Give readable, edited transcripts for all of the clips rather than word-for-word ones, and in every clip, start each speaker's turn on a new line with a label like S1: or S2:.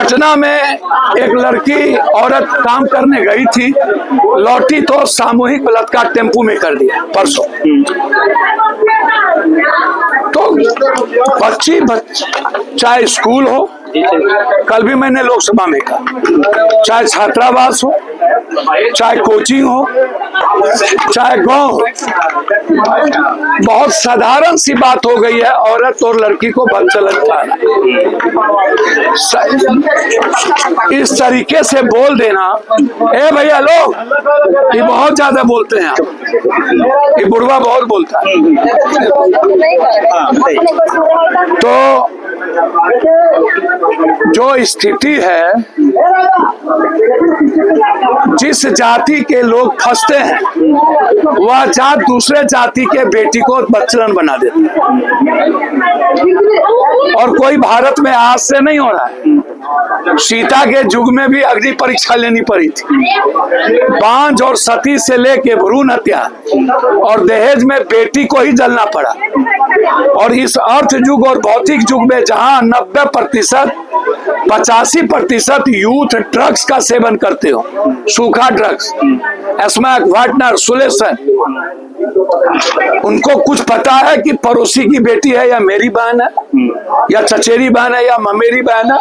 S1: पटना में एक लड़की औरत काम करने गई थी, लौटी तो सामूहिक बलात्कार टेम्पू में कर दिया परसों। तो बच्ची चाहे स्कूल हो, कल भी मैंने लोकसभा में कहा, चाहे छात्रावास हो, चाहे कोचिंग हो, चाहे गांव हो, बहुत साधारण सी बात हो गई है औरत और लड़की को बदचलन कराना। इस तरीके से बोल देना, ए भैया लोग, ये बहुत ज्यादा बोलते हैं, ये बुढ़वा बहुत बोलता है। तो जो स्थिति है, जिस जाति के लोग फंसते हैं वह जात दूसरे जाति के बेटी को बदचलन बना देती है। और कोई भारत में आज से नहीं हो रहा है, सीता के युग में भी अग्नि परीक्षा लेनी पड़ी थी। बांझ और सती से लेके भ्रूण हत्या और दहेज में बेटी को ही जलना पड़ा। और इस अर्थ युग और भौतिक युग में जहां 90% 85% यूथ ड्रग्स का सेवन करते हो, सूखा ड्रग्स, स्मैक, वार्टनर, सुलेसन, उनको कुछ पता है कि पड़ोसी की बेटी है या मेरी बहन है या चचेरी बहन है या ममेरी बहन है?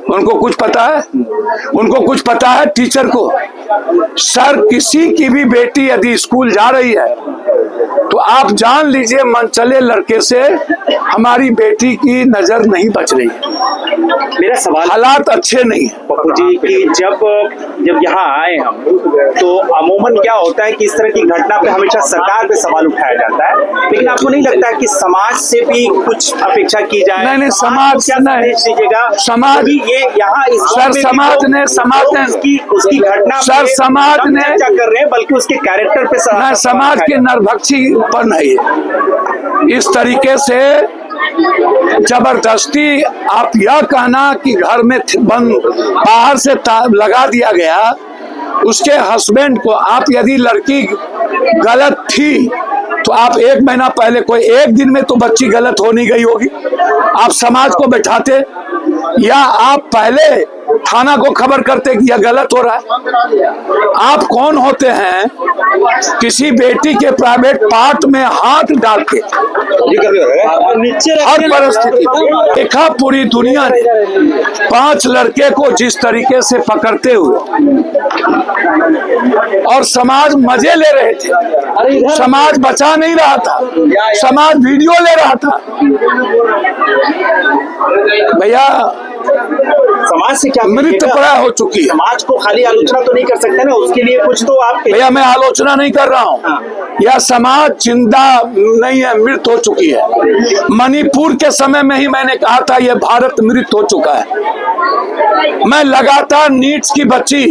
S1: उनको कुछ पता है? उनको कुछ पता है टीचर को? सर, किसी की भी बेटी यदि स्कूल जा रही है तो आप जान लीजिए मनचले लड़के से हमारी बेटी की नजर नहीं बच रही है।
S2: मेरा सवाल, हालात
S1: अच्छे नहीं है
S2: पप्पू जी कि जब यहाँ आए हम तो अमूमन क्या होता है कि इस तरह की घटना पे हमेशा सरकार पे सवाल उठाया जाता है, लेकिन आपको नहीं लगता है कि समाज से भी कुछ अपेक्षा की जाए?
S1: नहीं, समाज
S2: क्या संदेश दीजिएगा?
S1: समाज
S2: ये यहाँ इस
S1: समाज ने
S2: उसकी घटना
S1: सर समाज ने
S2: चर्चा कर रहे हैं, बल्कि उसके कैरेक्टर पे
S1: समाज के नरभक्षी पर नहीं। इस तरीके से जबरदस्ती आप यह कहना कि घर में बंद बाहर से लगा दिया गया, उसके हस्बैंड को, आप यदि लड़की गलत थी तो आप 1 महीना पहले, कोई 1 दिन में तो बच्ची गलत हो नहीं गई होगी, आप समाज को बैठाते या आप पहले थाना को खबर करते कि यह गलत हो रहा है? आप कौन होते हैं किसी बेटी के प्राइवेट पार्ट में हाथ डाल के? हर परिस्थिति देखा पूरी दुनिया ने 5 लड़के को जिस तरीके से पकड़ते हुए, और समाज मजे ले रहे थे, समाज बचा नहीं रहा था, समाज वीडियो ले रहा था। भैया
S2: समाज से क्या
S1: मृत पड़ा हो चुकी है।
S2: समाज को खाली आलोचना तो नहीं कर सकते ना, उसके लिए कुछ तो आप।
S1: भैया मैं आलोचना नहीं कर रहा हूँ, यह समाज जिंदा नहीं है, मृत हो चुकी है। मणिपुर के समय में ही मैंने कहा था यह भारत मृत हो चुका है। मैं लगातार नीट्स की बच्ची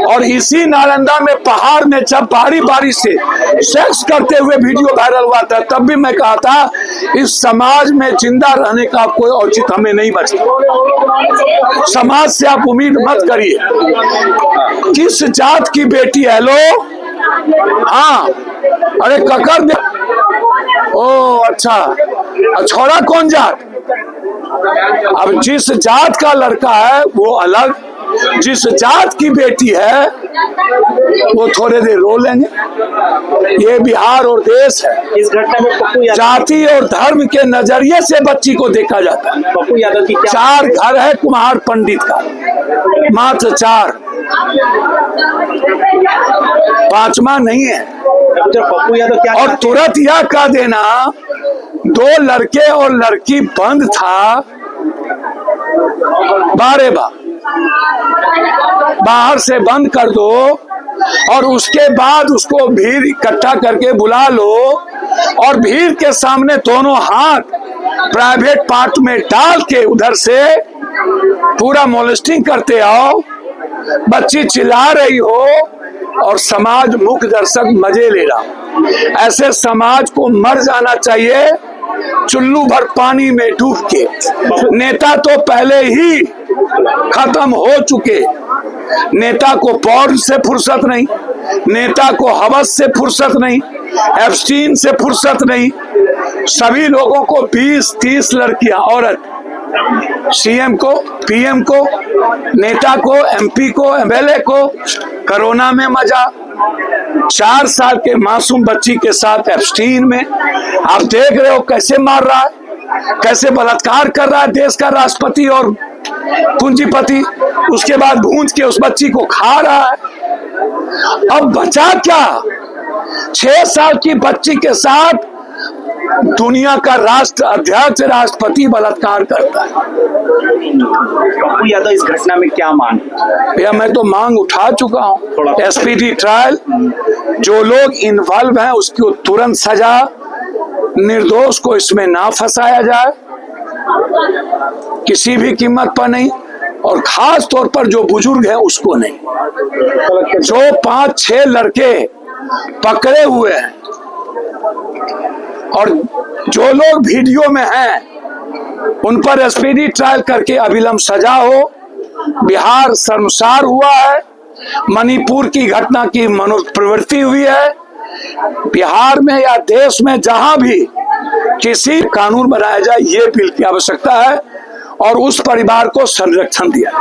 S1: और इसी नालंदा में पहाड़ में जब बारी से सेक्स करते हुए वीडियो वायरल हुआ था, तब भी मैं कहा था इस समाज में जिंदा रहने का कोई औचित्य हमें नहीं बचता। समाज से आप उम्मीद मत करिए। किस जात की बेटी है? लो, हाँ, अरे ककर, ओ अच्छा, छोरा कौन जात? अब जिस जात का लड़का है वो अलग, जिस जात की बेटी है वो थोड़े देर रो लेंगे। ये बिहार और देश है।
S2: इस घटना में
S1: जाति और धर्म के नजरिए से बच्ची को देखा जाता है।
S2: पप्पू यादव की
S1: 4 घर है कुम्हार पंडित का, मात्र 4, 5वां नहीं है।
S2: पप्पू यादव क्या,
S1: और तुरंत यह कह देना 2 लड़के और लड़की बंद था, बाहर से बंद कर दो और उसके बाद उसको भीड़ इकट्ठा करके बुला लो और भीड़ के सामने दोनों हाथ प्राइवेट पार्ट में डाल के उधर से पूरा मोलेस्टिंग करते आओ, बच्ची चिल्ला रही हो और समाज मुख दर्शक मजे ले रहा। ऐसे समाज को मर जाना चाहिए चुल्लू भर पानी में डूब के। नेता तो पहले ही खत्म हो चुके। नेता को पॉर्न से फुर्सत नहीं, नेता को हवस से फुर्सत नहीं, एब्स्टीन से फुर्सत नहीं। सभी लोगों को 20-30 लड़कियां, औरत सीएम को, पीएम को, नेता को, एमपी को, एमएलए को कोरोना में मजा, 4 साल के मासूम बच्ची के साथ एप्स्टीन में। आप देख रहे हो कैसे मार रहा है, कैसे बलात्कार कर रहा है देश का राष्ट्रपति और पूंजीपति, उसके बाद भूंज के उस बच्ची को खा रहा है। अब बचा क्या? 6 साल की बच्ची के साथ दुनिया का राष्ट्र अध्यक्ष, राष्ट्रपति बलात्कार करता है।
S2: पप्पू यादव इस घटना में क्या मांग?
S1: भैया मैं तो मांग उठा चुका हूँ, एसपीडी ट्रायल, जो लोग इन्वॉल्व हैं उसको तुरंत सजा, निर्दोष को इसमें ना फंसाया जाए किसी भी कीमत पर नहीं, और खास तौर पर जो बुजुर्ग है उसको नहीं। जो 5-6 लड़के पकड़े हुए हैं और जो लोग वीडियो में हैं उन पर एसपीडी ट्रायल करके अविलंब सजा हो। बिहार शर्मसार हुआ है, मणिपुर की घटना की मनोप्रवृत्ति हुई है। बिहार में या देश में जहां भी किसी कानून बनाया जाए, ये बिल की आवश्यकता है और उस परिवार को संरक्षण दिया।